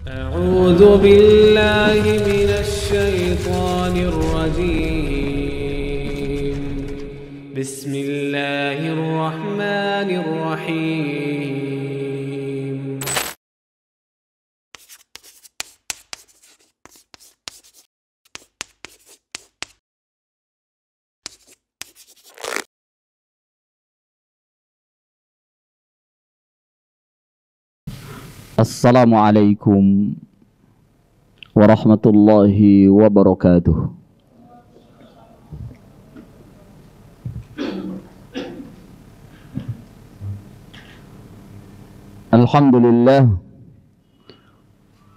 أعوذ بالله من الشيطان الرجيم بسم الله الرحمن الرحيم Assalamualaikum warahmatullahi wabarakatuh. Alhamdulillah,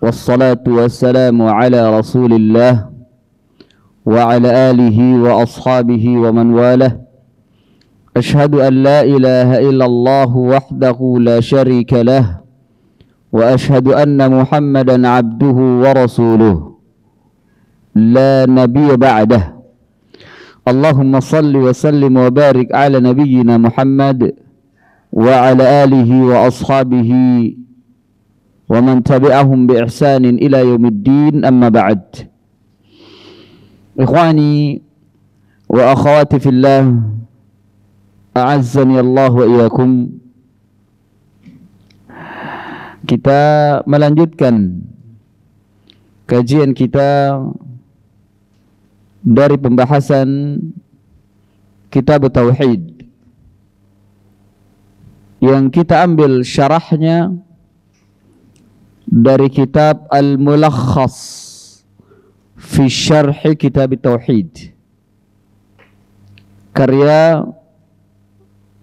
wassalatu wassalamu ala rasulillah wa ala alihi wa ashabihi wa man walah. Ashhadu an la ilaha illallah wahdahu la sharika lah وأشهد أن محمدا عبده ورسوله لا نبي بعده. اللهم صل وسلم وبارك على نبينا محمد وعلى آله وأصحابه ومن تبعهم بإحسان إلى يوم الدين. أما بعد. إخواني وأخواتي في الله أعزني الله وإياكم. Kita melanjutkan kajian kita dari pembahasan Kitab Tauhid yang kita ambil syarahnya dari kitab Al-Mulakhas fi Syarh Kitab Tauhid karya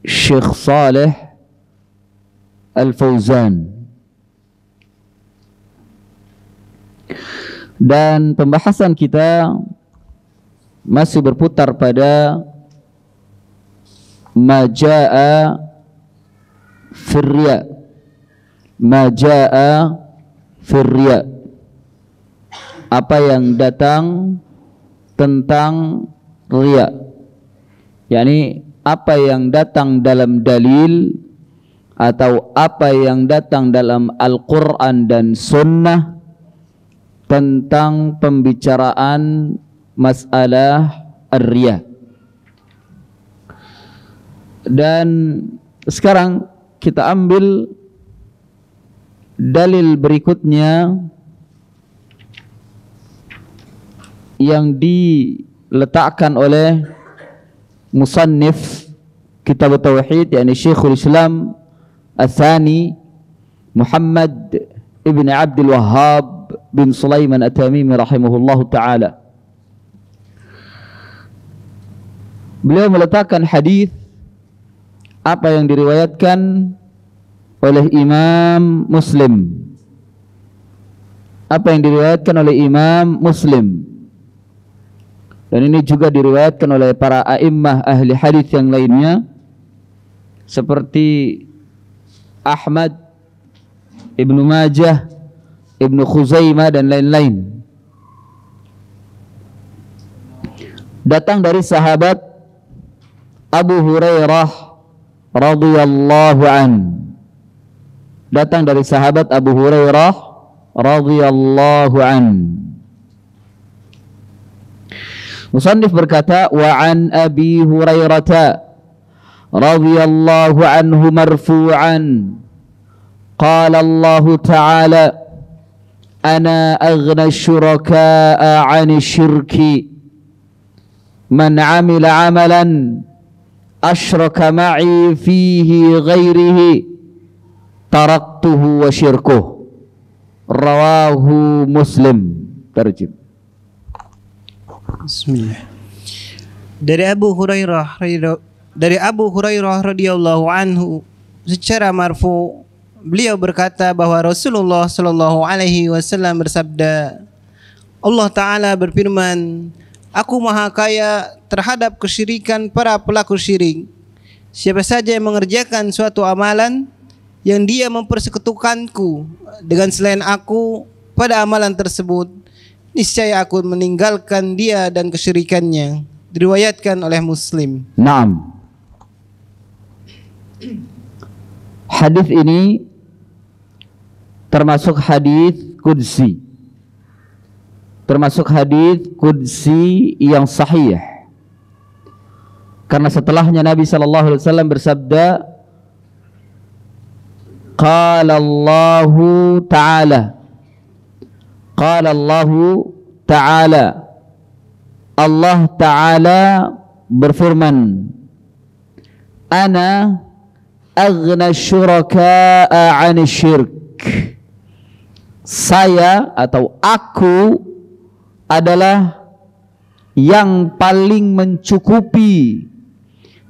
Syekh Saleh Al-Fauzan. Dan pembahasan kita masih berputar pada majaa firriya, majaa firriya, apa yang datang tentang riya, yakni apa yang datang dalam dalil atau apa yang datang dalam Al-Quran dan Sunnah tentang pembicaraan masalah ar-riya. Dan sekarang kita ambil dalil berikutnya yang diletakkan oleh musannif Kitab Tauhid, yakni Syekhul Islam Ats-Tsani Muhammad ibn Abdul Wahhab bin Sulaiman At-Tamimi rahimahullahu ta'ala. Beliau meletakkan hadis apa yang diriwayatkan oleh Imam Muslim, apa yang diriwayatkan oleh Imam Muslim, dan ini juga diriwayatkan oleh para a'immah ahli hadis yang lainnya seperti Ahmad, Ibnu Majah, Ibnu Khuzaimah dan lain-lain. Datang dari sahabat Abu Hurairah radhiyallahu an. Datang dari sahabat Abu Hurairah radhiyallahu an. Musannif berkata, wa an Abi Hurairah radhiyallahu anhu marfu'an qala Allah ta'ala أنا أغنى الشركاء عن الشرك من عمل عملا أشرك معي فيه غيره تركته وشركه رواه مسلم. Terjem. Bismillah. Dari Abu Hurairah radhiyallahu anhu secara marfu, beliau berkata bahwa Rasulullah sallallahu alaihi wasallam bersabda, Allah Ta'ala berfirman, Aku maha kaya terhadap kesyirikan para pelaku syirik. Siapa saja yang mengerjakan suatu amalan yang dia mempersekutukanku dengan selain aku pada amalan tersebut, niscaya aku meninggalkan dia dan kesyirikannya. Diriwayatkan oleh Muslim. Naam. Hadis ini termasuk hadis qudsi, termasuk hadis qudsi yang sahih. Karena setelahnya Nabi sallallahu alaihi wasallam bersabda, qala Allahu ta'ala, qala Allahu ta'ala, Allah ta'ala berfirman, ana aghna syuraka'a 'ani syirk. Saya atau aku adalah yang paling mencukupi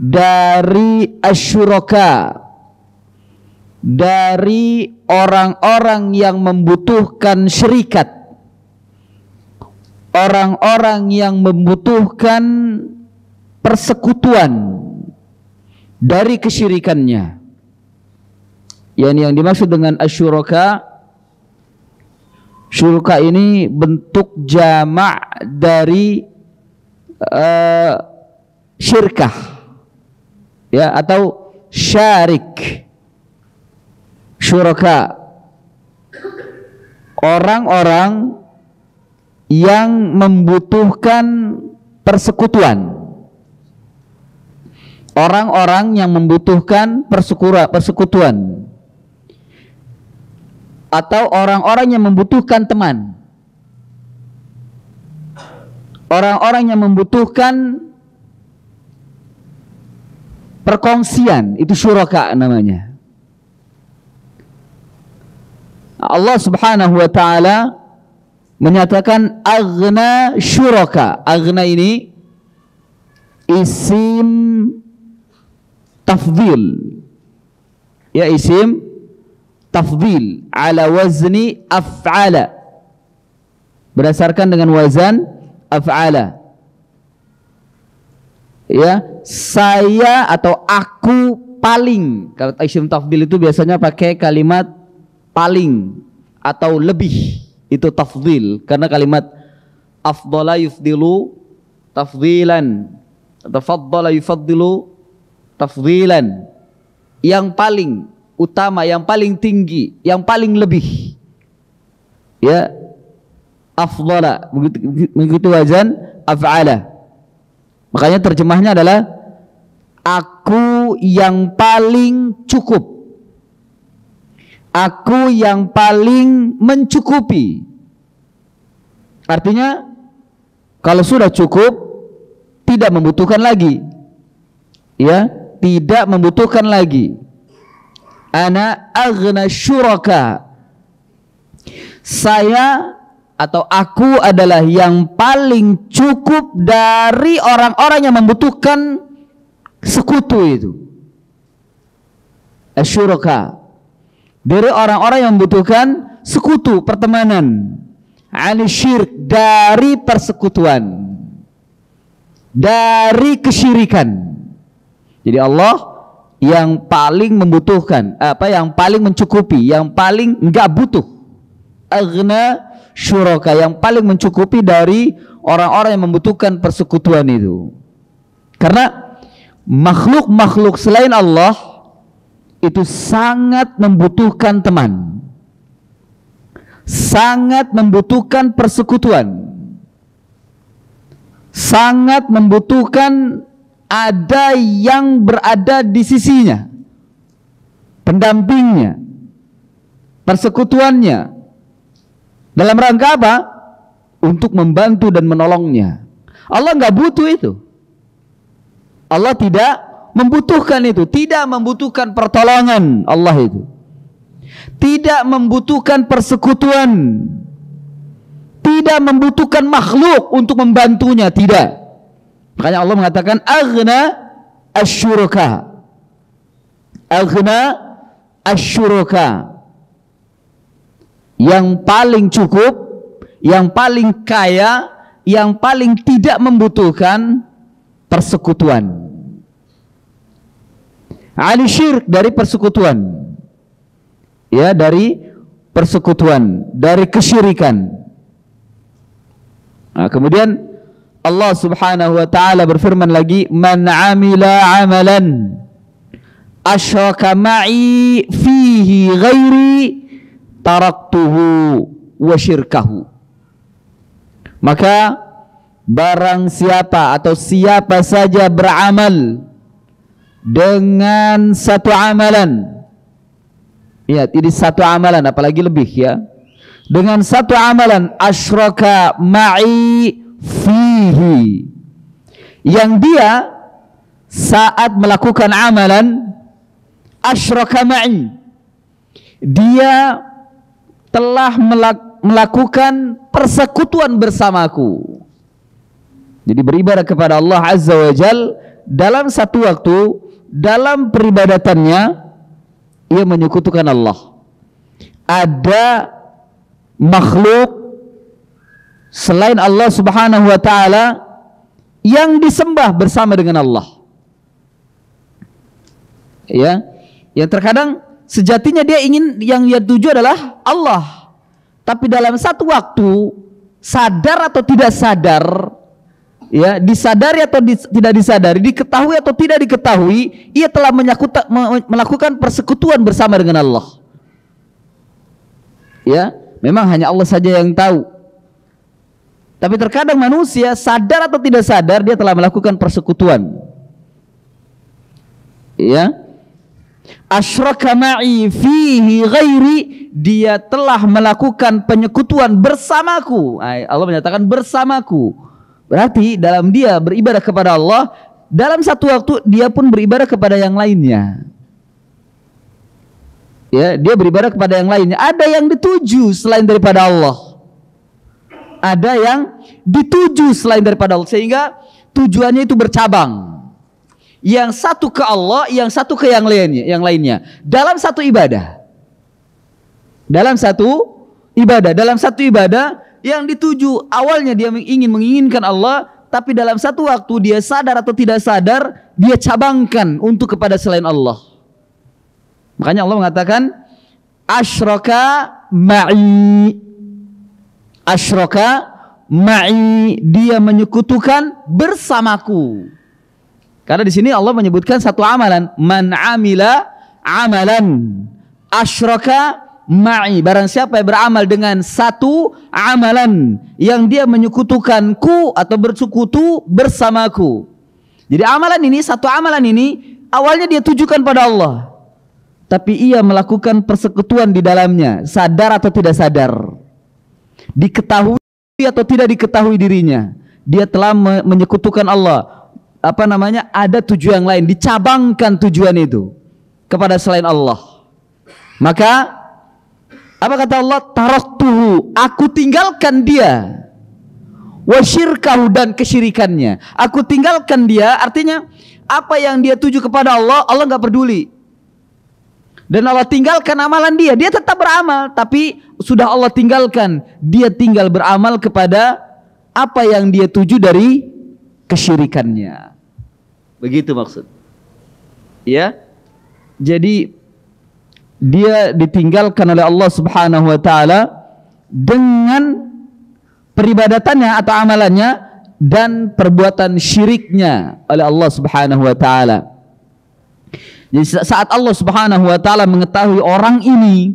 dari asyuraka, dari orang-orang yang membutuhkan syirikat, orang-orang yang membutuhkan persekutuan dari kesyirikannya. Yang dimaksud dengan asyuraka, syuraka ini bentuk jamak dari syirkah, ya, atau syarik. Syuraka, orang-orang yang membutuhkan persekutuan, orang-orang yang membutuhkan persekutuan, atau orang-orang yang membutuhkan teman, orang-orang yang membutuhkan perkongsian, itu syuraka namanya. Allah Subhanahu wa ta'ala menyatakan aghna syuraka. Aghna ini isim tafdhil, ya, isim tafdhil ala wazni af'ala, berdasarkan dengan wazan af'ala, ya. Saya atau aku paling. Kalau isim tafdhil itu biasanya pakai kalimat paling atau lebih, itu tafdhil. Karena kalimat afdhala yufdilu tafdhilan, atau faddala yufaddilu tafdhilan, yang paling utama, yang paling tinggi, yang paling lebih, ya, afdhala, begitu wazan af'ala. Makanya terjemahnya adalah aku yang paling cukup, aku yang paling mencukupi. Artinya kalau sudah cukup, tidak membutuhkan lagi, ya, tidak membutuhkan lagi. Ana aghna syuraka, saya atau aku adalah yang paling cukup dari orang-orang yang membutuhkan sekutu itu. Asyuraka, dari orang-orang yang membutuhkan sekutu, pertemanan. Ani syirk, dari persekutuan, dari kesyirikan. Jadi Allah yang paling membutuhkan, yang paling mencukupi, yang paling enggak butuh. Aghna syuraka, yang paling mencukupi dari orang-orang yang membutuhkan persekutuan itu. Karena makhluk-makhluk selain Allah itu sangat membutuhkan teman, sangat membutuhkan persekutuan, sangat membutuhkan ada yang berada di sisinya, pendampingnya, persekutuannya. Dalam rangka apa? Untuk membantu dan menolongnya. Allah nggak butuh itu. Allah tidak membutuhkan itu, tidak membutuhkan pertolongan Allah itu, tidak membutuhkan persekutuan, tidak membutuhkan makhluk untuk membantunya, tidak. Makanya Allah mengatakan aghna asyuraka, aghna asyuraka, yang paling cukup, yang paling kaya, yang paling tidak membutuhkan persekutuan. Ali syirk, dari persekutuan, ya, dari persekutuan, dari kesyirikan. Nah, kemudian Allah Subhanahu wa ta'ala berfirman lagi, man amila amalan asyraka ma'i fihi ghairi taraktuhu wa syirkahu. Maka barang siapa atau siapa saja beramal dengan satu amalan, ingat ini satu amalan apalagi lebih ya, dengan satu amalan asyraka ma'i fihi, yang dia saat melakukan amalan asyraka ma'i, dia telah melakukan persekutuan bersamaku. Jadi beribadah kepada Allah Azza wa Jal dalam satu waktu, dalam peribadatannya ia menyekutukan Allah. Ada makhluk selain Allah Subhanahu wa taala yang disembah bersama dengan Allah. Ya, yang terkadang sejatinya dia ingin yang dia tuju adalah Allah, tapi dalam satu waktu sadar atau tidak sadar, ya, disadari atau tidak disadari, diketahui atau tidak diketahui, ia telah melakukan persekutuan bersama dengan Allah. Ya, memang hanya Allah saja yang tahu. Tapi terkadang manusia sadar atau tidak sadar dia telah melakukan persekutuan. Ya. Asyraka ma'i fihi ghairi, dia telah melakukan penyekutuan bersamaku. Allah menyatakan bersamaku. Berarti dalam dia beribadah kepada Allah, dalam satu waktu dia pun beribadah kepada yang lainnya. Ya, dia beribadah kepada yang lainnya. Ada yang dituju selain daripada Allah. Ada yang dituju selain daripada Allah, sehingga tujuannya itu bercabang. Yang satu ke Allah, yang satu ke yang lainnya. Dalam satu ibadah. Dalam satu ibadah yang dituju awalnya dia menginginkan Allah, tapi dalam satu waktu dia sadar atau tidak sadar dia cabangkan untuk kepada selain Allah. Makanya Allah mengatakan asyraka ma'i. Asyraka ma'i, dia menyekutukan bersamaku. Karena di sini Allah menyebutkan satu amalan, man amila amalan asyraka ma'i, barang siapa yang beramal dengan satu amalan yang dia menyekutukanku atau bersekutu bersamaku. Jadi amalan ini, satu amalan ini awalnya dia tujukan pada Allah, tapi ia melakukan persekutuan di dalamnya, sadar atau tidak sadar, diketahui atau tidak diketahui dirinya, dia telah menyekutukan Allah. Ada tujuan lain, dicabangkan tujuan itu kepada selain Allah. Maka apa kata Allah? Taraktuhu, aku tinggalkan dia, wa syirkahu, dan kesyirikannya. Aku tinggalkan dia, artinya apa yang dia tuju kepada Allah, Allah nggak peduli. Dan Allah tinggalkan amalan dia, dia tetap beramal, tapi sudah Allah tinggalkan, dia tinggal beramal kepada apa yang dia tuju dari kesyirikannya. Begitu maksud. Ya. Jadi dia ditinggalkan oleh Allah Subhanahu wa taala dengan peribadatannya atau amalannya dan perbuatan syiriknya oleh Allah Subhanahu wa taala. Jadi saat Allah Subhanahu wa taala mengetahui orang ini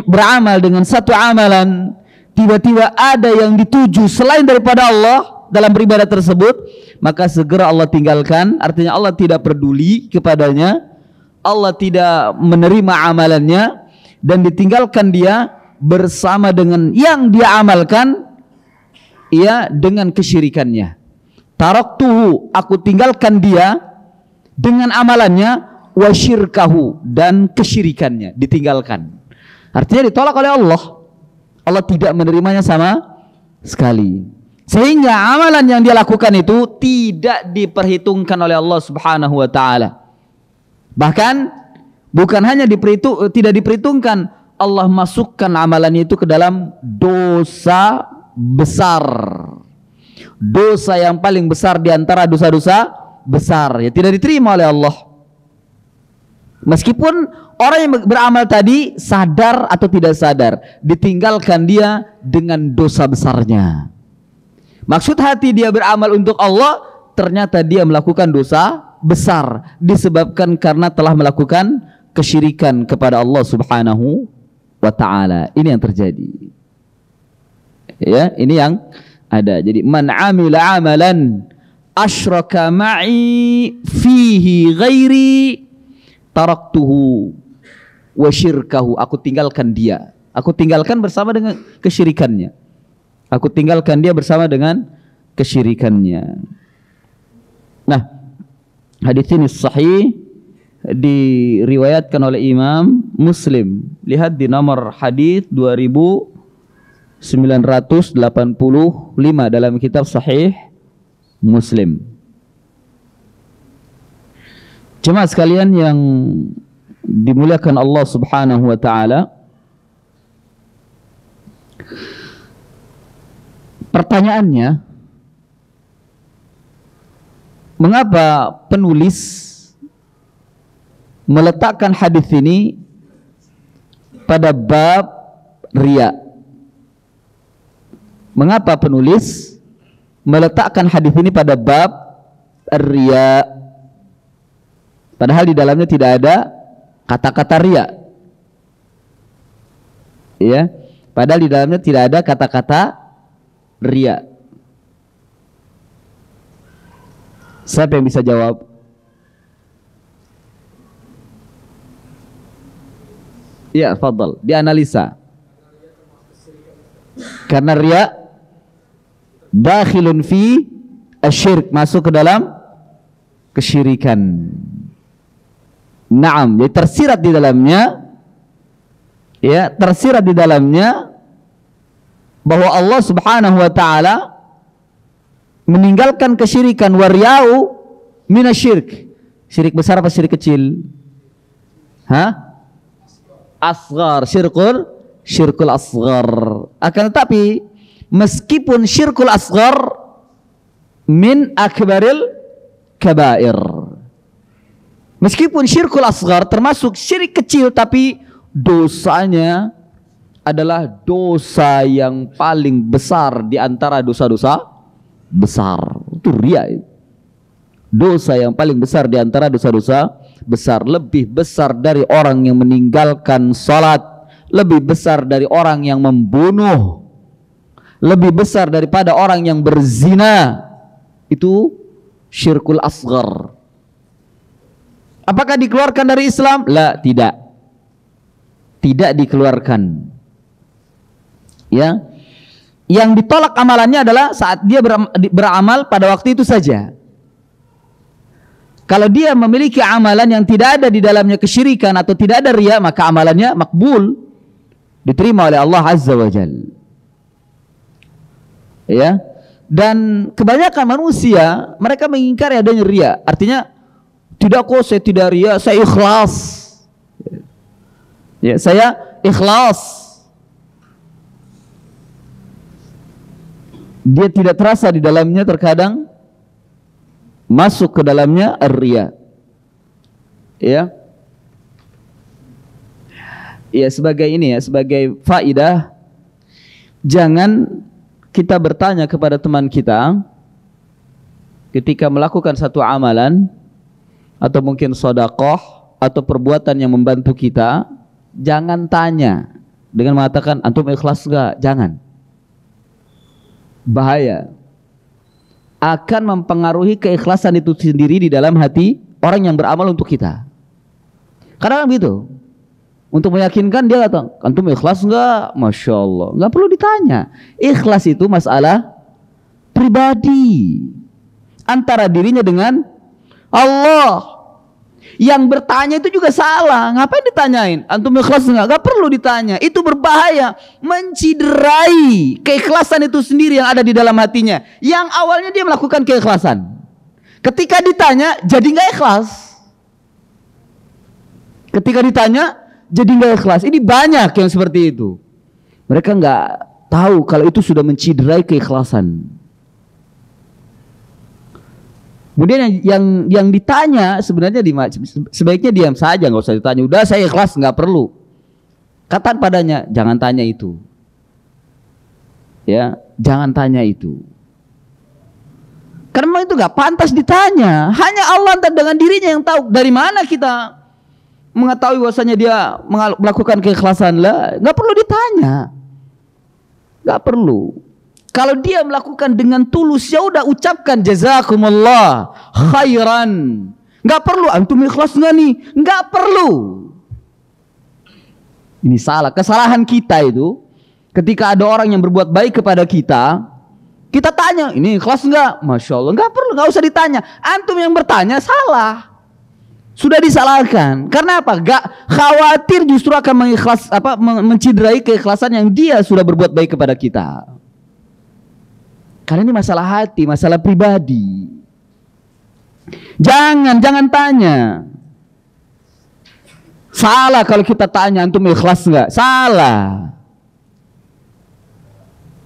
beramal dengan satu amalan, tiba-tiba ada yang dituju selain daripada Allah dalam beribadah tersebut, maka segera Allah tinggalkan. Artinya Allah tidak peduli kepadanya, Allah tidak menerima amalannya, dan ditinggalkan dia bersama dengan yang dia amalkan, ya, dengan kesyirikannya. Taraktuhu, aku tinggalkan dia dengan amalannya, wa syirkahu, dan kesyirikannya ditinggalkan. Artinya ditolak oleh Allah. Allah tidak menerimanya sama sekali. Sehingga amalan yang dia lakukan itu tidak diperhitungkan oleh Allah Subhanahu wa taala. Bahkan bukan hanya tidak diperhitungkan, Allah masukkan amalannya itu ke dalam dosa besar. Dosa yang paling besar di antara dosa-dosa besar, ya, tidak diterima oleh Allah. Meskipun orang yang beramal tadi sadar atau tidak sadar, ditinggalkan dia dengan dosa besarnya. Maksud hati dia beramal untuk Allah, ternyata dia melakukan dosa besar disebabkan karena telah melakukan kesyirikan kepada Allah Subhanahu wa taala. Ini yang terjadi. Ya, ini yang ada. Jadi man amila amalan asyraka ma'i fihi ghairi taraktuhu wa syirkahu. Aku tinggalkan dia. Aku tinggalkan bersama dengan kesyirikannya. Aku tinggalkan dia bersama dengan kesyirikannya. Nah, hadis ini sahih, diriwayatkan oleh Imam Muslim. Lihat di nomor hadis 2985 dalam kitab Sahih Muslim. Jemaah sekalian yang dimuliakan Allah Subhanahu wa taala, pertanyaannya, mengapa penulis meletakkan hadis ini pada bab riya? Mengapa penulis meletakkan hadis ini pada bab riya? Padahal di dalamnya tidak ada kata-kata riya. Ya, padahal di dalamnya tidak ada kata-kata riya. Siapa yang bisa jawab? Ya, fadal, dianalisa. Karena riya dakhilun fi asyirk, masuk ke dalam kesyirikan. Naam, jadi tersirat di dalamnya, ya, tersirat di dalamnya bahwa Allah Subhanahu wa taala meninggalkan kesyirikan, warya'u minasyirk. Syirik besar apa syirik kecil? Hah? Asghar, syirkul asghar. Akan tetapi meskipun syirkul asghar min akbaril kabair, meskipun syirkul asghar termasuk syirik kecil, tapi dosanya adalah dosa yang paling besar di antara dosa-dosa besar. Itu riya. Dosa yang paling besar di antara dosa-dosa besar, lebih besar dari orang yang meninggalkan salat, lebih besar dari orang yang membunuh, lebih besar daripada orang yang berzina. Itu syirkul asghar. Apakah dikeluarkan dari Islam? La, tidak. Tidak dikeluarkan. Ya. Yang ditolak amalannya adalah saat dia beramal pada waktu itu saja. Kalau dia memiliki amalan yang tidak ada di dalamnya kesyirikan atau tidak ada riya, maka amalannya makbul, diterima oleh Allah Azza wa Jalla. Ya. Dan kebanyakan manusia mereka mengingkari adanya riya. Artinya, tidak kok, saya tidak riya, saya ikhlas. Ya, saya ikhlas. Dia tidak terasa di dalamnya, terkadang masuk ke dalamnya ar-riya. Ya. Ya, sebagai ini ya, sebagai faidah, jangan kita bertanya kepada teman kita ketika melakukan satu amalan atau mungkin sedekah atau perbuatan yang membantu kita, jangan tanya dengan mengatakan antum ikhlas enggak? Jangan. Bahaya. Akan mempengaruhi keikhlasan itu sendiri di dalam hati orang yang beramal untuk kita. Kadang begitu. Untuk meyakinkan dia kata, antum ikhlas enggak? Masya Allah. Enggak perlu ditanya. Ikhlas itu masalah pribadi antara dirinya dengan Allah. Yang bertanya itu juga salah. Ngapain ditanyain? Antum ikhlas enggak? Enggak perlu ditanya. Itu berbahaya, menciderai keikhlasan itu sendiri yang ada di dalam hatinya. Yang awalnya dia melakukan keikhlasan. Ketika ditanya, jadi enggak ikhlas. Ketika ditanya, jadi enggak ikhlas. Ini banyak yang seperti itu. Mereka enggak tahu kalau itu sudah menciderai keikhlasan. Kemudian yang ditanya sebenarnya sebaiknya diam saja, nggak usah ditanya. Udah saya ikhlas, nggak perlu. Katakan padanya, jangan tanya itu. Ya, jangan tanya itu. Karena itu nggak pantas ditanya. Hanya Allah dengan dirinya yang tahu. Dari mana kita mengetahui bahwasanya dia melakukan keikhlasan? Lah, nggak perlu ditanya. Nggak perlu. Kalau dia melakukan dengan tulus, ya udah ucapkan jazakumullah khairan. Nggak perlu antum ikhlas nggak nih? Nggak perlu. Ini salah. Kesalahan kita itu ketika ada orang yang berbuat baik kepada kita, kita tanya, ini ikhlas nggak? Masya Allah, nggak perlu, nggak usah ditanya. Antum yang bertanya salah. Sudah disalahkan. Karena apa? Gak khawatir justru akan menciderai keikhlasan yang dia sudah berbuat baik kepada kita. Karena ini masalah hati, masalah pribadi. Jangan tanya. Salah kalau kita tanya antum ikhlas nggak? Salah.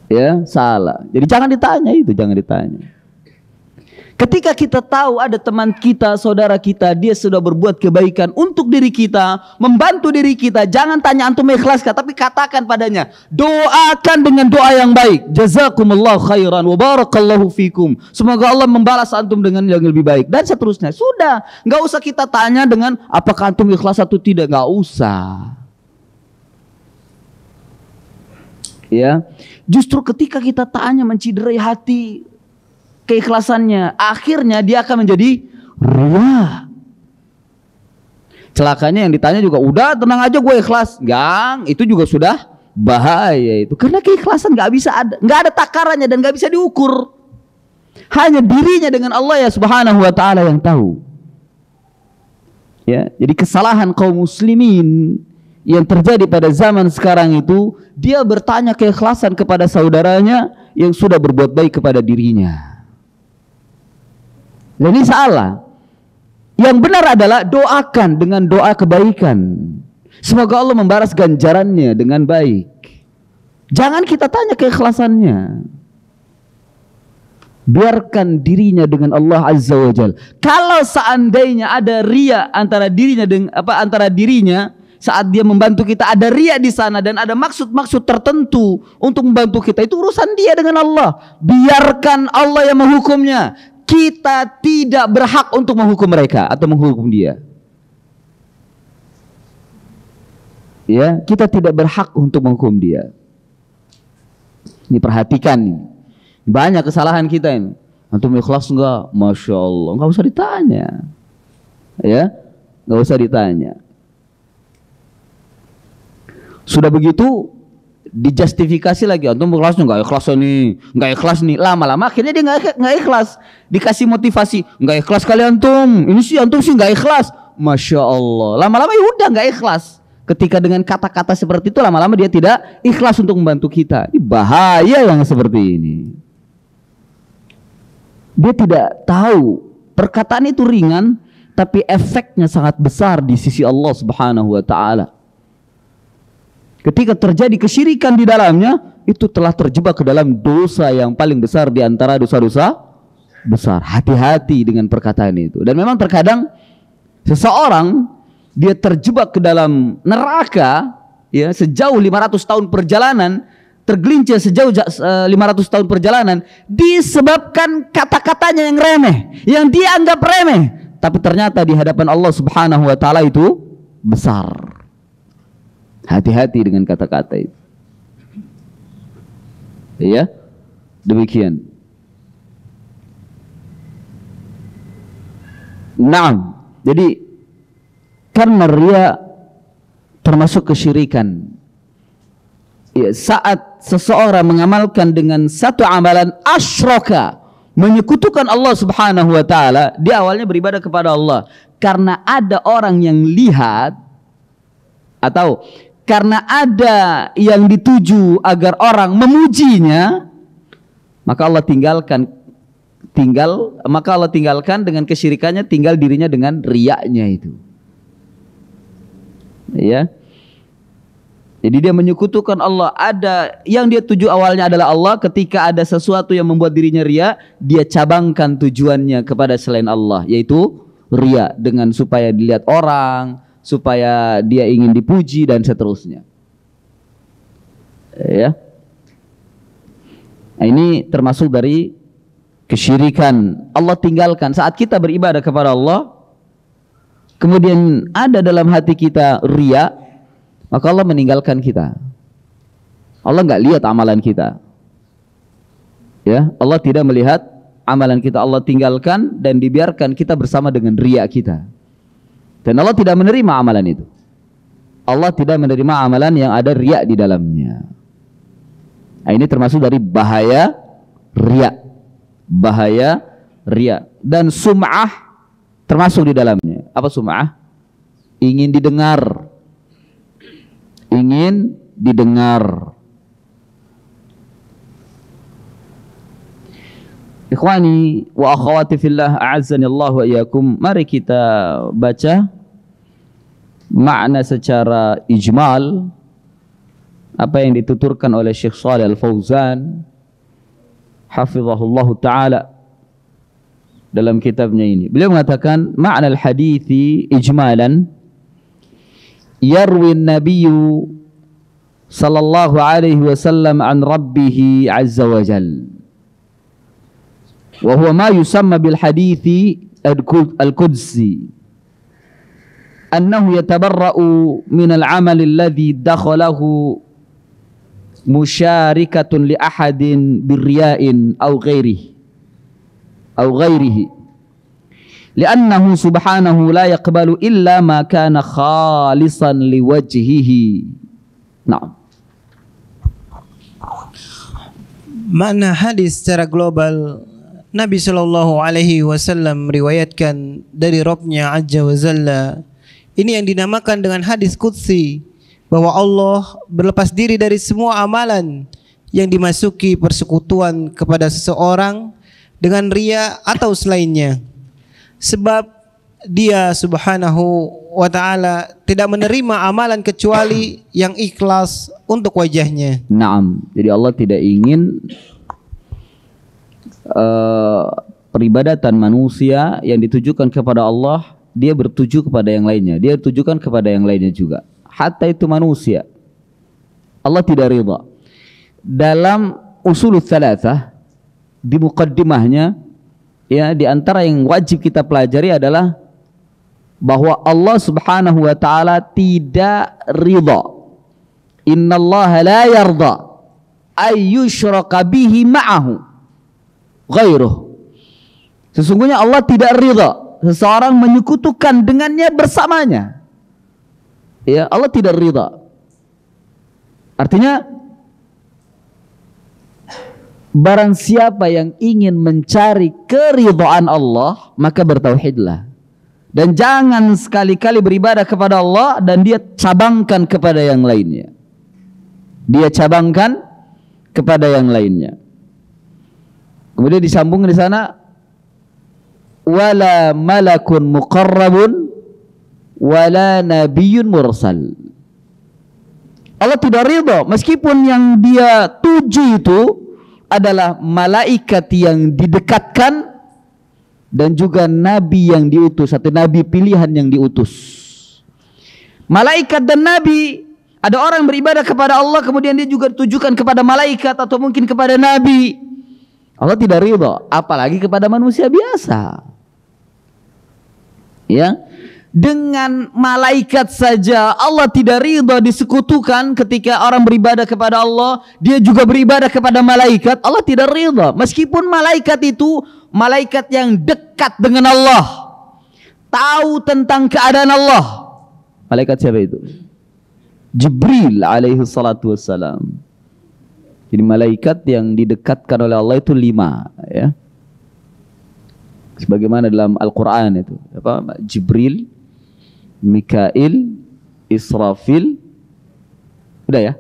Ya, salah. Jadi jangan ditanya itu, jangan ditanya. Ketika kita tahu ada teman kita, saudara kita, dia sudah berbuat kebaikan untuk diri kita, membantu diri kita, jangan tanya antum ikhlas kah, tapi katakan padanya, doakan dengan doa yang baik. Jazakumullah khairan wa barakallahu fikum. Semoga Allah membalas antum dengan yang lebih baik dan seterusnya. Sudah, nggak usah kita tanya dengan apakah antum ikhlas atau tidak, nggak usah. Ya, justru ketika kita tanya menciderai hati keikhlasannya, akhirnya dia akan menjadi riya. Celakanya yang ditanya juga, udah tenang aja gue ikhlas. Gang, itu juga sudah bahaya itu. Karena keikhlasan nggak ada takarannya dan nggak bisa diukur. Hanya dirinya dengan Allah ya Subhanahu wa taala yang tahu. Ya, jadi kesalahan kaum muslimin yang terjadi pada zaman sekarang itu, dia bertanya keikhlasan kepada saudaranya yang sudah berbuat baik kepada dirinya. Dan ini salah. Yang benar adalah doakan dengan doa kebaikan. Semoga Allah membalas ganjarannya dengan baik. Jangan kita tanya keikhlasannya. Biarkan dirinya dengan Allah Azza wa Jalla. Kalau seandainya ada riya antara dirinya saat dia membantu kita, ada riya di sana dan ada maksud-maksud tertentu untuk membantu kita, itu urusan dia dengan Allah. Biarkan Allah yang menghukumnya. Kita tidak berhak untuk menghukum mereka atau menghukum dia. Ya, kita tidak berhak untuk menghukum dia. Ini perhatikan ini. Banyak kesalahan kita ini. Antum ikhlas enggak? Masya Allah, enggak usah ditanya. Ya, enggak usah ditanya. Sudah begitu dijustifikasi lagi, antum ikhlasnya nggak ikhlas nih, lama-lama akhirnya dia nggak ikhlas. Dikasih motivasi, nggak ikhlas kali antum, ini sih antum sih nggak ikhlas. Masya Allah, lama-lama ya udah nggak ikhlas. Ketika dengan kata-kata seperti itu, lama-lama dia tidak ikhlas untuk membantu kita. Ini bahaya yang seperti ini. Dia tidak tahu perkataan itu ringan, tapi efeknya sangat besar di sisi Allah Subhanahu wa taala. Ketika terjadi kesyirikan di dalamnya, itu telah terjebak ke dalam dosa yang paling besar di antara dosa-dosa besar. Hati-hati dengan perkataan itu. Dan memang terkadang seseorang dia terjebak ke dalam neraka ya sejauh 500 tahun perjalanan, tergelincir sejauh 500 tahun perjalanan disebabkan kata-katanya yang remeh, yang dia anggap remeh, tapi ternyata di hadapan Allah Subhanahu wa taala itu besar. Hati-hati dengan kata-kata itu. Ya, demikian. Naam. Jadi karena riya termasuk kesyirikan. Ya, saat seseorang mengamalkan dengan satu amalan asyraka, menyekutukan Allah Subhanahu wa taala, dia awalnya beribadah kepada Allah karena ada orang yang lihat atau karena ada yang dituju agar orang memujinya, maka Allah tinggalkan dengan kesyirikannya, tinggal dirinya dengan riyanya itu. Ya. Jadi dia menyekutukan Allah. Ada yang dia tuju awalnya adalah Allah, ketika ada sesuatu yang membuat dirinya riya, dia cabangkan tujuannya kepada selain Allah, yaitu riya, dengan supaya dilihat orang, supaya dia ingin dipuji dan seterusnya. Ya. Nah, ini termasuk dari kesyirikan. Allah tinggalkan saat kita beribadah kepada Allah, kemudian ada dalam hati kita riya, maka Allah meninggalkan kita. Allah nggak lihat amalan kita. Ya, Allah tidak melihat amalan kita. Allah tinggalkan dan dibiarkan kita bersama dengan riya kita. Dan Allah tidak menerima amalan itu. Allah tidak menerima amalan yang ada riya di dalamnya. Nah, ini termasuk dari bahaya riya. Bahaya riya. Dan sum'ah termasuk di dalamnya. Apa sum'ah? Ingin didengar. Ingin didengar. Ikhwani wa akhwati fillah, a'azzani Allah wa iyyakum. Mari kita baca makna secara ijmal apa yang dituturkan oleh Syekh Shalih Al-Fauzan hafizahullah taala dalam kitabnya ini. Beliau mengatakan makna al-hadithi ijmalan, yarwi an-nabiyyu sallallahu alaihi wasallam an rabbih azza wa jalla, wa huwa ma yusamma bil hadithi al-qudsi, annahu yatabarra'u min al-amal alladhi dakhalahu musyarakatun li ahadin birriya'in aw ghairihi li'annahu subhanahu la yaqbalu illa ma kana khalisan liwajhihi. Nah, makna hadis secara global, Nabi Shallallahu Alaihi Wasallam meriwayatkan dari Rabb-Nya Azza wa Jalla. Ini yang dinamakan dengan hadis qudsi, bahwa Allah berlepas diri dari semua amalan yang dimasuki persekutuan kepada seseorang dengan riya atau selainnya, sebab Dia Subhanahu wa ta'ala tidak menerima amalan kecuali yang ikhlas untuk wajahnya. Naam, jadi Allah tidak ingin peribadatan manusia yang ditujukan kepada Allah dia bertuju kepada yang lainnya, dia ditujukan kepada yang lainnya juga, hatta itu manusia. Allah tidak ridha. Dalam usulul thalathah di muqaddimahnya, ya, di antara yang wajib kita pelajari adalah bahwa Allah Subhanahu wa taala tidak ridha. Innallaha la yarda ay yushraka bihi ma'ahu ghairuh. Sesungguhnya Allah tidak ridha seseorang menyekutukan dengannya bersamanya. Ya, Allah tidak ridha. Artinya barang siapa yang ingin mencari keridhaan Allah, maka bertauhidlah. Dan jangan sekali-kali beribadah kepada Allah dan dia cabangkan kepada yang lainnya. Dia cabangkan kepada yang lainnya. Kemudian disambung di sana, wala malakun muqarrabun wala nabiyyun mursal. Allah tidak ridha meskipun yang dia tuju itu adalah malaikat yang didekatkan dan juga nabi yang diutus, atau nabi pilihan yang diutus. Malaikat dan nabi, ada orang beribadah kepada Allah kemudian dia juga ditujukan kepada malaikat atau mungkin kepada nabi. Allah tidak ridha, apalagi kepada manusia biasa. Ya, dengan malaikat saja Allah tidak ridha disekutukan. Ketika orang beribadah kepada Allah, dia juga beribadah kepada malaikat, Allah tidak ridha. Meskipun malaikat itu malaikat yang dekat dengan Allah, tahu tentang keadaan Allah. Malaikat siapa itu? Jibril alaihi salatu wassalam. Jadi malaikat yang didekatkan oleh Allah itu 5, ya. Sebagaimana dalam Al-Qur'an itu, apa? Jibril, Mikail, Israfil. Udah ya?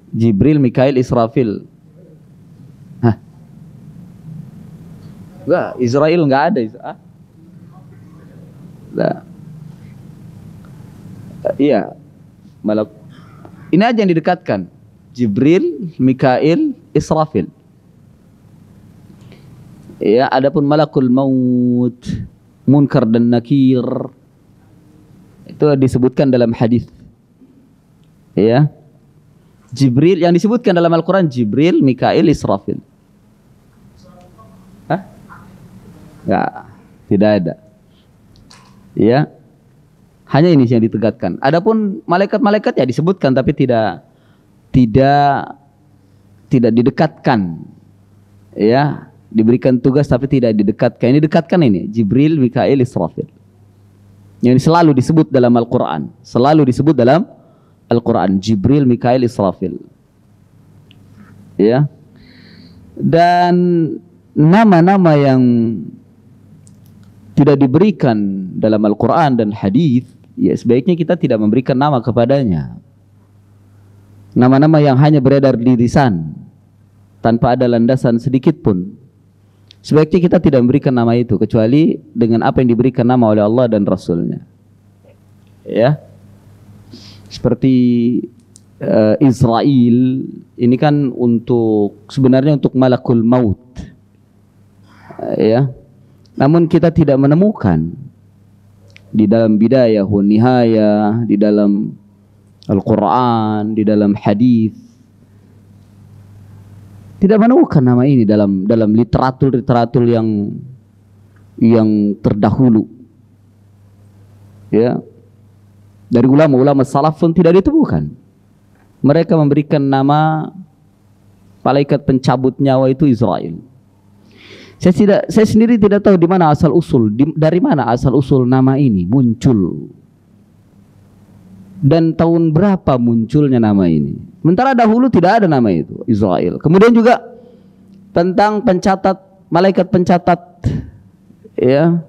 Jibril, Mikail, Israfil. Hah? Enggak, Israel enggak ada. Nah. Iya. Malak. Ini aja yang didekatkan. Jibril, Mikail, Israfil. Ya, adapun malakul maut, Munkar dan Nakir, itu disebutkan dalam hadis. Ya. Jibril yang disebutkan dalam Al-Qur'an, Jibril, Mikail, Israfil. Hah? Ya, tidak ada. Ya. Hanya ini yang ditegaskan. Adapun malaikat-malaikat ya disebutkan tapi tidak didekatkan. Ya, diberikan tugas tapi tidak didekatkan. Ini dekatkan ini, Jibril, Mikail, Israfil. Yang selalu disebut dalam Al-Quran. Selalu disebut dalam Al-Quran. Jibril, Mikail, Israfil. Ya. Dan nama-nama yang tidak diberikan dalam Al-Quran dan hadis, ya sebaiknya kita tidak memberikan nama kepadanya. Nama-nama yang hanya beredar di lisan tanpa ada landasan sedikit pun, sebaiknya kita tidak memberikan nama itu kecuali dengan apa yang diberikan nama oleh Allah dan Rasulnya. Ya, seperti Israel ini kan sebenarnya untuk malakul maut. Ya, namun kita tidak menemukan di dalam Bidayah wa Nihayah, di dalam Al-Quran, di dalam hadis, tidak menemukan nama ini dalam literatur yang terdahulu. Ya, dari ulama-ulama salaf pun tidak ditemukan. Mereka memberikan nama malaikat pencabut nyawa itu Israel. Saya sendiri tidak tahu dari mana asal usul nama ini muncul dan tahun berapa munculnya nama ini. Sementara dahulu tidak ada nama itu, Israel. Kemudian juga tentang malaikat pencatat, ya,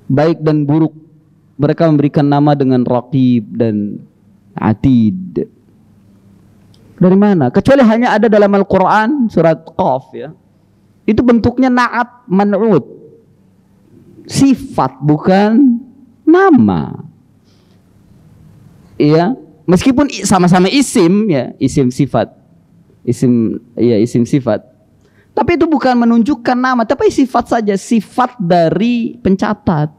baik dan buruk, mereka memberikan nama dengan Raqib dan Atid. Dari mana? Kecuali hanya ada dalam Al-Quran surat Qaf, ya. Itu bentuknya na'at man'ud, sifat bukan nama. Iya, meskipun sama-sama isim, ya, isim sifat. Isim sifat. Tapi itu bukan menunjukkan nama, tapi sifat saja, sifat dari pencatat.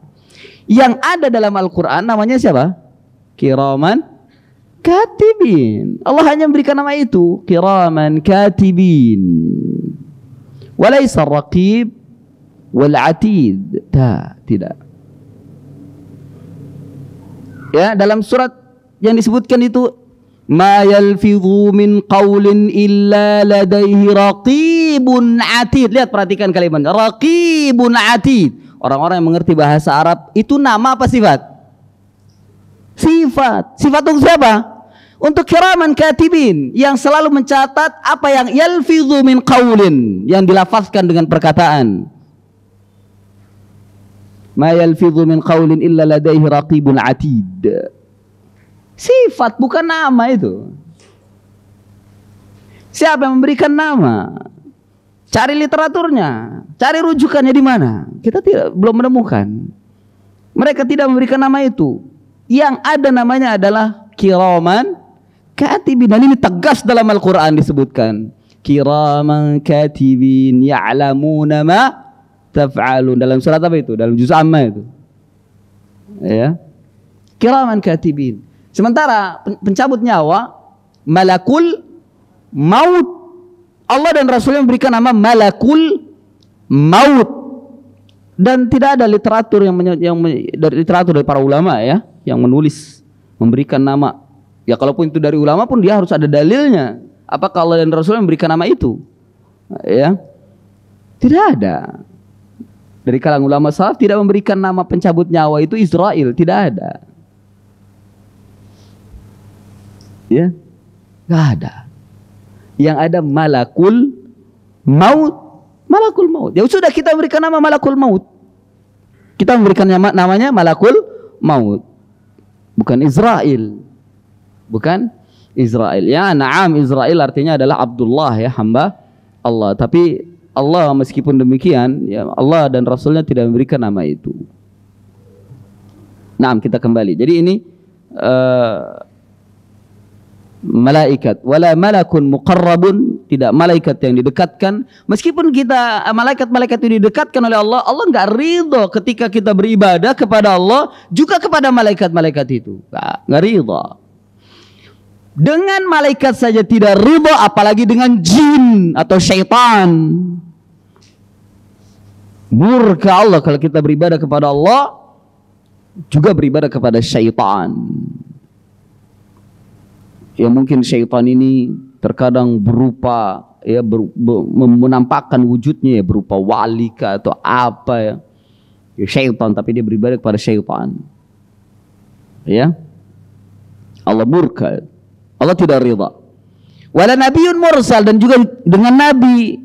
Yang ada dalam Al-Quran namanya siapa? Kiraman katibin. Allah hanya memberikan nama itu, kiraman katibin. Walaysa raqib wal atid. Tidak. Ya, dalam surat yang disebutkan itu, ma yalfidhu min qawlin illa ladaihi raqibun atid. Lihat, perhatikan kalimat raqibun atid. Orang-orang yang mengerti bahasa Arab, itu nama apa sifat? Sifat. Sifat untuk siapa? Untuk kiraman katibin, yang selalu mencatat apa yang yalfidhu min qawlin, yang dilafazkan dengan perkataan. Ma yalfidhu min qawlin illa ladaihi raqibun atid. Sifat bukan nama itu. Siapa yang memberikan nama? Cari literaturnya, cari rujukannya di mana? Kita belum menemukan. Mereka tidak memberikan nama itu. Yang ada namanya adalah kiraman katibin. Dan ini tegas dalam Al-Quran disebutkan. Kiraman katibin ya'lamuna ma taf'alun. Dalam surat apa itu? Dalam juz Amma itu. Ya. Kiraman katibin. Sementara pencabut nyawa, malakul maut, Allah dan Rasulnya memberikan nama malakul maut. Dan tidak ada literatur dari literatur dari para ulama, ya, yang menulis memberikan nama. Ya, kalaupun itu dari ulama pun dia harus ada dalilnya. Apakah Allah dan Rasulnya memberikan nama itu? Ya, tidak ada. Dari kalangan ulama salaf tidak memberikan nama pencabut nyawa itu Israel, tidak ada. Ya, nggak ada. Yang ada malakul maut, malakul maut. Ya sudah, kita berikan nama malakul maut. Kita memberikan namanya malakul maut, bukan Israel, bukan Israel. Ya, na'am, Israel artinya adalah Abdullah, ya, hamba Allah. Tapi Allah meskipun demikian, ya, Allah dan Rasulnya tidak memberikan nama itu. Nah, kita kembali. Jadi ini malaikat, wala malakun muqarrabun, tidak malaikat yang didekatkan. Meskipun kita malaikat-malaikat itu didekatkan oleh Allah, Allah enggak ridha ketika kita beribadah kepada Allah juga kepada malaikat-malaikat itu. Enggak ridha. Dengan malaikat saja tidak ridha, apalagi dengan jin atau syaitan. Murka Allah kalau kita beribadah kepada Allah juga beribadah kepada syaitan. Ya, mungkin syaitan ini terkadang berupa ya menampakkan wujudnya ya berupa wali kah atau apa ya. Ya syaitan, tapi dia beribadah kepada syaitan. Ya. Allah murka. Allah tidak ridha. Wala nabiyyun mursal, dan juga dengan nabi.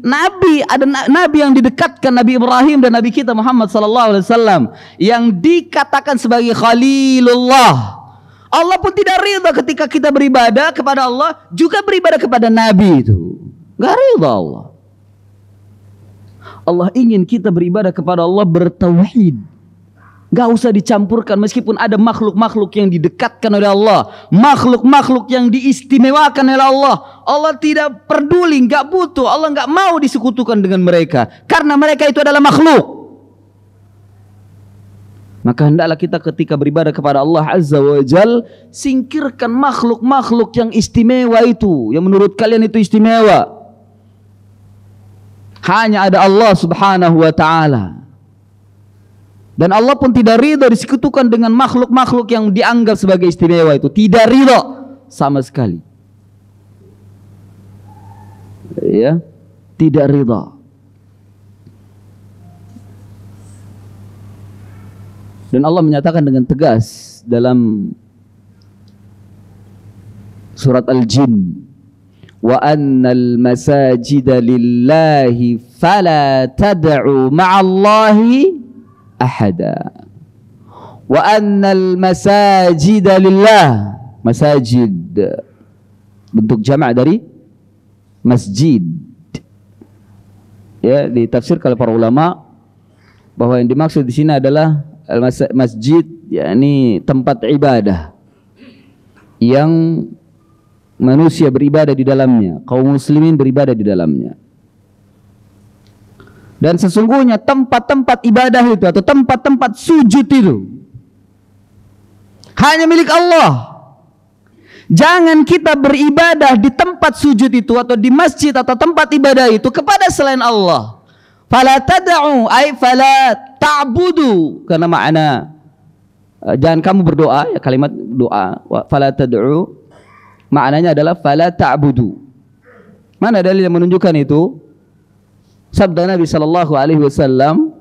Ada nabi yang didekatkan, Nabi Ibrahim dan Nabi kita Muhammad sallallahu alaihi wasallam yang dikatakan sebagai Khalilullah. Allah pun tidak ridha ketika kita beribadah kepada Allah juga beribadah kepada nabi itu. Enggak ridha Allah. Allah ingin kita beribadah kepada Allah bertauhid. Gak usah dicampurkan, meskipun ada makhluk-makhluk yang didekatkan oleh Allah, makhluk-makhluk yang diistimewakan oleh Allah. Allah tidak peduli, gak butuh, Allah gak mau disekutukan dengan mereka, karena mereka itu adalah makhluk. Maka hendaklah kita ketika beribadah kepada Allah Azza wa Jal, singkirkan makhluk-makhluk yang istimewa itu, yang menurut kalian itu istimewa. Hanya ada Allah Subhanahu wa ta'ala. Dan Allah pun tidak ridha disekutukan dengan makhluk-makhluk yang dianggap sebagai istimewa itu. Tidak ridha sama sekali. Ya, tidak ridha. Dan Allah menyatakan dengan tegas dalam surat Al-Jin, wa annal masajida lillahi fala tad'u ma'allahi ahada. Wa annal masajida lillah. Masajid bentuk jamak dari masjid. Ya, ditafsirkan oleh para ulama bahwa yang dimaksud di sini adalah masjid, yakni tempat ibadah yang manusia beribadah di dalamnya, kaum muslimin beribadah di dalamnya. Dan sesungguhnya tempat-tempat ibadah itu atau tempat-tempat sujud itu hanya milik Allah. Jangan kita beribadah di tempat sujud itu atau di masjid atau tempat ibadah itu kepada selain Allah. Fala tad'u ay fala ta'budu, karena makna jangan kamu berdoa, ya kalimat doa. Fala tad'u maknanya adalah fala ta'budu. Mana dalil yang menunjukkan itu? Sabda Nabi sallallahu alaihi wasallam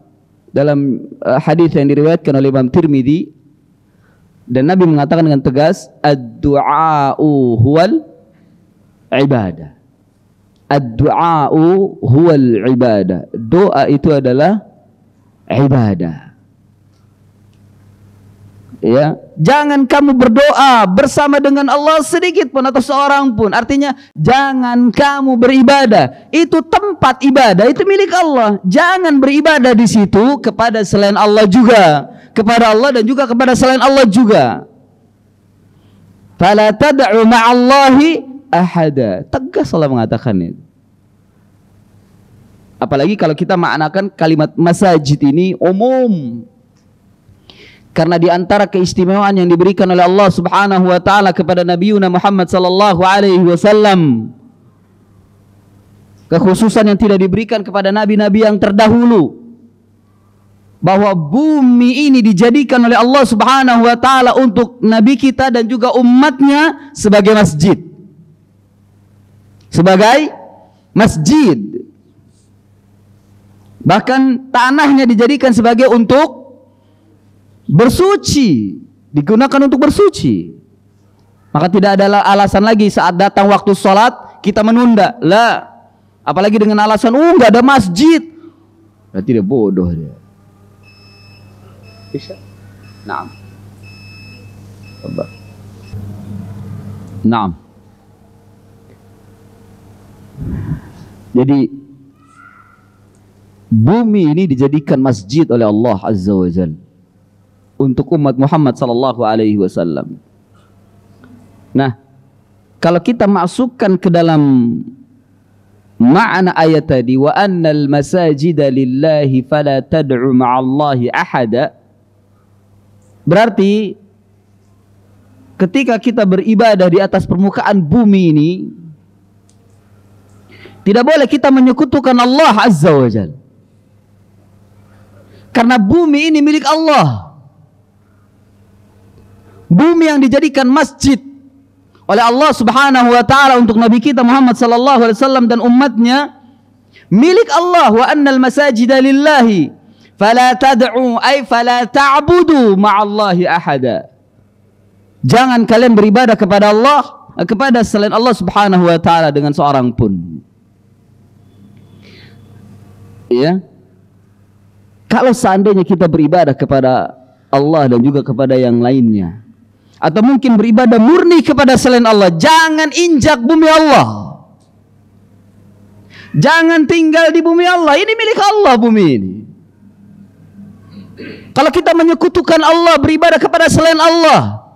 dalam hadis yang diriwayatkan oleh Imam Tirmidzi, dan Nabi mengatakan dengan tegas, ad-du'a'u huwal ibadah. Ad-du'a'u huwal ibadah. Doa itu adalah ibadah. Ya, jangan kamu berdoa bersama dengan Allah sedikit pun atau seorang pun. Artinya jangan kamu beribadah. Itu tempat ibadah, itu milik Allah. Jangan beribadah di situ kepada selain Allah juga, kepada Allah dan juga kepada selain Allah juga. Fala tad'u ma'allahi ahada. Tegas Allah mengatakan itu. Apalagi kalau kita maknakan kalimat masajid ini umum. Karena di antara keistimewaan yang diberikan oleh Allah Subhanahu wa taala kepada Nabi Muhammad sallallahu alaihi wasallam, kekhususan yang tidak diberikan kepada nabi-nabi yang terdahulu, bahwa bumi ini dijadikan oleh Allah Subhanahu wa taala untuk nabi kita dan juga umatnya sebagai masjid. Sebagai masjid. Bahkan tanahnya dijadikan sebagai untuk bersuci, digunakan untuk bersuci. Maka tidak ada alasan lagi saat datang waktu sholat kita menunda. Lah, apalagi dengan alasan nggak ada masjid. Berarti dia bodoh dia. Bisa? Naam. Coba. Naam. Jadi bumi ini dijadikan masjid oleh Allah Azza wa Jalla untuk umat Muhammad sallallahu alaihi wasallam. Nah, kalau kita masukkan ke dalam makna ayat tadi, wa annal masajida lillahi fala tad'u ma'allahi ahada, berarti ketika kita beribadah di atas permukaan bumi ini, tidak boleh kita menyekutukan Allah Azza wa Jalla. Karena bumi ini milik Allah. Bumi yang dijadikan masjid oleh Allah Subhanahu wa taala untuk Nabi kita Muhammad sallallahu alaihi wasallam dan umatnya, milik Allah. Wa annal masajida lillahi fala tad'u ay fala ta'budu ma'allahi ahada. Jangan kalian beribadah kepada Allah, kepada selain Allah Subhanahu wa taala dengan seorang pun. Ya. Kalau seandainya kita beribadah kepada Allah dan juga kepada yang lainnya, atau mungkin beribadah murni kepada selain Allah, jangan injak bumi Allah. Jangan tinggal di bumi Allah. Ini milik Allah bumi ini. Kalau kita menyekutukan Allah, beribadah kepada selain Allah,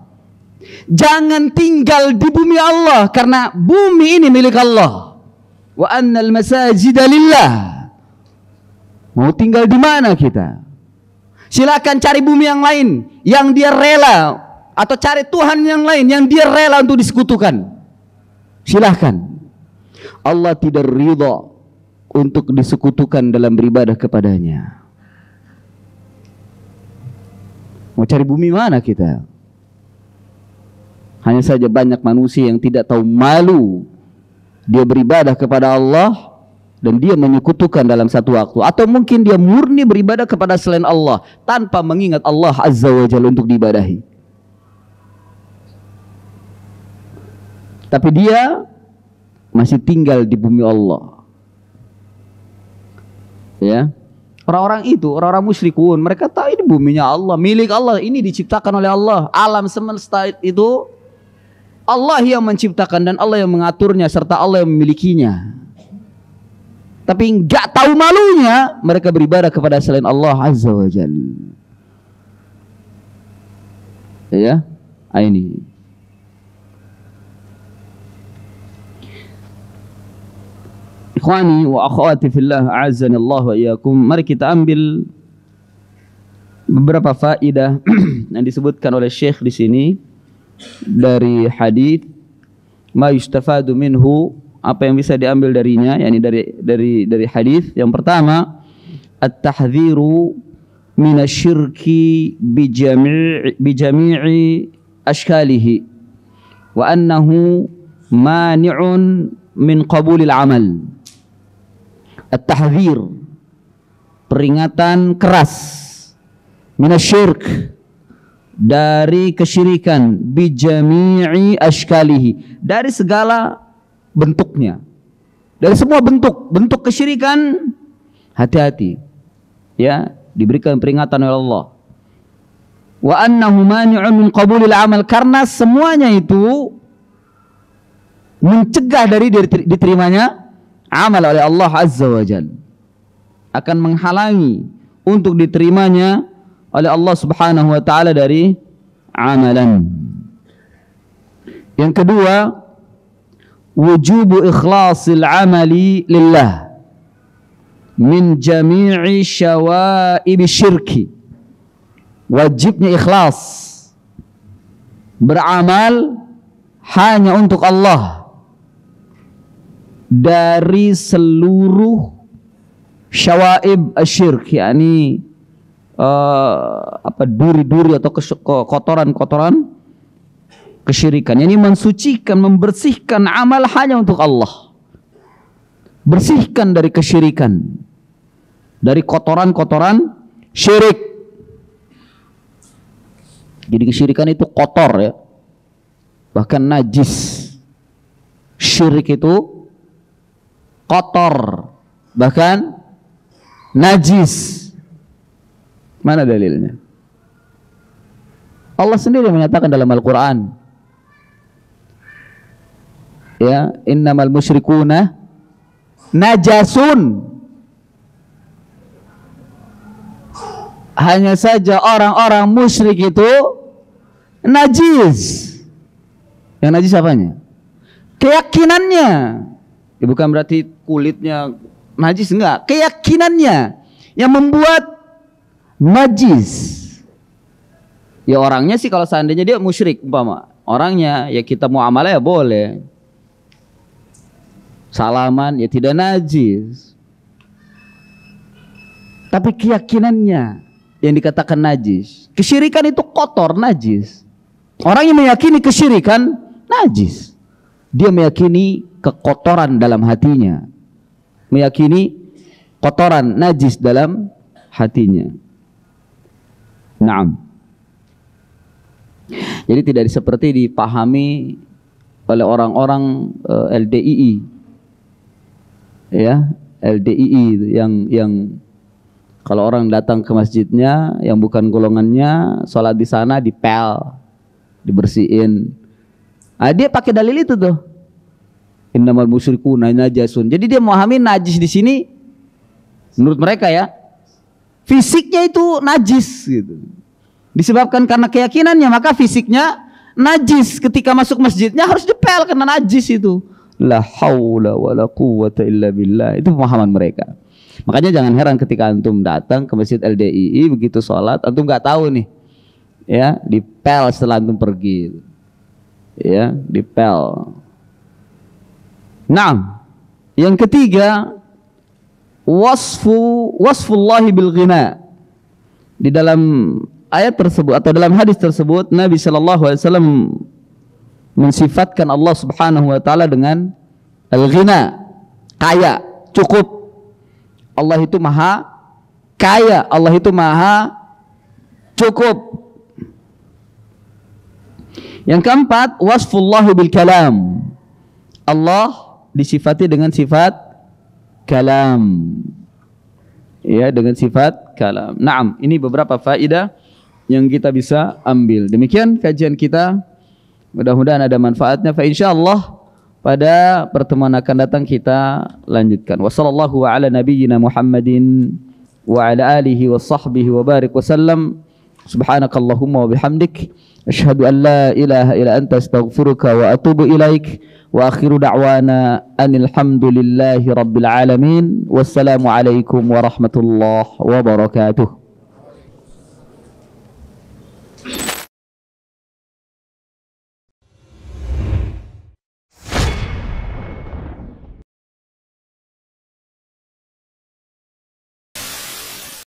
jangan tinggal di bumi Allah, karena bumi ini milik Allah. Wa annal masajida lillah. Mau tinggal di mana kita? Silakan cari bumi yang lain yang dia rela, atau cari Tuhan yang lain yang dia rela untuk disekutukan. Silahkan. Allah tidak ridha untuk disekutukan dalam beribadah kepadanya. Mau cari bumi mana kita? Hanya saja banyak manusia yang tidak tahu malu. Dia beribadah kepada Allah dan dia menyekutukan dalam satu waktu, atau mungkin dia murni beribadah kepada selain Allah tanpa mengingat Allah Azza wa Jalla untuk diibadahi. Tapi dia masih tinggal di bumi Allah. Ya. Orang-orang itu, orang-orang musyrikun, mereka tahu ini buminya Allah, milik Allah, ini diciptakan oleh Allah. Alam semesta itu Allah yang menciptakan dan Allah yang mengaturnya, serta Allah yang memilikinya. Tapi enggak tahu malunya mereka beribadah kepada selain Allah Azza wa Jalla. Ya, ini. Ikhwani wa akhwati fillah, a'azzani Allah wa iyyakum. Mari kita ambil beberapa faedah yang disebutkan oleh Syekh di sini dari hadis, ma yustafadu minhu, apa yang bisa diambil darinya, yakni dari hadis. Yang pertama, at-tahdhiru minasyirki bi jami'i ashkalihi wa annahu mani'un min qabulil amal. At-tahdhir, peringatan keras, minasyirk, dari kesyirikan, bi jami'i ashkalihi, dari segala bentuknya, dari semua bentuk kesyirikan. Hati-hati, ya, diberikan peringatan oleh Allah. Wa annahu mani'un min qabulil amal, karena semuanya itu mencegah dari diterimanya amal oleh Allah Azza wa Jalla, akan menghalangi untuk diterimanya oleh Allah Subhanahu wa taala dari amalan. Yang kedua, wujubu ikhlasil amali lillah min jami'i syawaibi syirki. Wajibnya ikhlas beramal hanya untuk Allah dari seluruh syawaib asyirk, yakni duri-duri atau kotoran-kotoran kesyirikan. Ini mensucikan, membersihkan amal hanya untuk Allah. Bersihkan dari kesyirikan, dari kotoran-kotoran syirik. Jadi kesyirikan itu kotor, ya, bahkan najis. Syirik itu kotor, bahkan najis. Mana dalilnya? Allah sendiri menyatakan dalam Al-Quran, ya, innamal musyrikuna najasun. Hanya saja orang-orang musyrik itu najis. Yang najis apanya? Keyakinannya. Ya, bukan berarti kulitnya najis, enggak. Keyakinannya yang membuat najis. Ya, orangnya sih kalau seandainya dia musyrik, umpama orangnya, ya kita mau amalnya ya boleh. Salaman ya tidak najis. Tapi keyakinannya yang dikatakan najis. Kesyirikan itu kotor, najis. Orang yang meyakini kesyirikan najis. Dia meyakini kekotoran dalam hatinya, meyakini kotoran najis dalam hatinya. Naam. Jadi tidak seperti dipahami oleh orang-orang LDII, ya, LDII yang kalau orang datang ke masjidnya yang bukan golongannya, sholat di sana dipel, dibersihin. Dia pakai dalil itu tuh. Innamal musyrikuna najasun. Jadi dia memahami najis di sini menurut mereka ya, fisiknya itu najis gitu. Disebabkan karena keyakinannya, maka fisiknya najis. Ketika masuk masjidnya harus dipel karena najis itu. La haula wala quwwata illa billah. Itu pemahaman mereka. Makanya jangan heran ketika antum datang ke masjid LDII, begitu sholat antum nggak tahu nih, ya, dipel setelah antum pergi. Ya, dipel. Nah, yang ketiga, wasfullahi bil ghina. Di dalam ayat tersebut atau dalam hadis tersebut, Nabi sallallahu alaihi wasallam mensifatkan Allah Subhanahu wa taala dengan al-ghina, kaya, cukup. Allah itu maha kaya, Allah itu maha cukup. Yang keempat, wasfullahu bil kalam. Allah disifati dengan sifat kalam. Ya, dengan sifat kalam. Naam, ini beberapa faedah yang kita bisa ambil. Demikian kajian kita. Mudah-mudahan ada manfaatnya. Fa insyaallah pada pertemuan akan datang kita lanjutkan. Wassallallahu ala nabiyyina Muhammadin wa ala alihi wa sahbihi wa barik wasallam. Subhanakallahumma wa bihamdik, asyhadu an la ilaha illa anta astaghfiruka wa atubu ilaik. Wa akhiru da'wana anil hamdulillahi rabbil alamin. Wassalamu alaikum warahmatullahi wabarakatuh.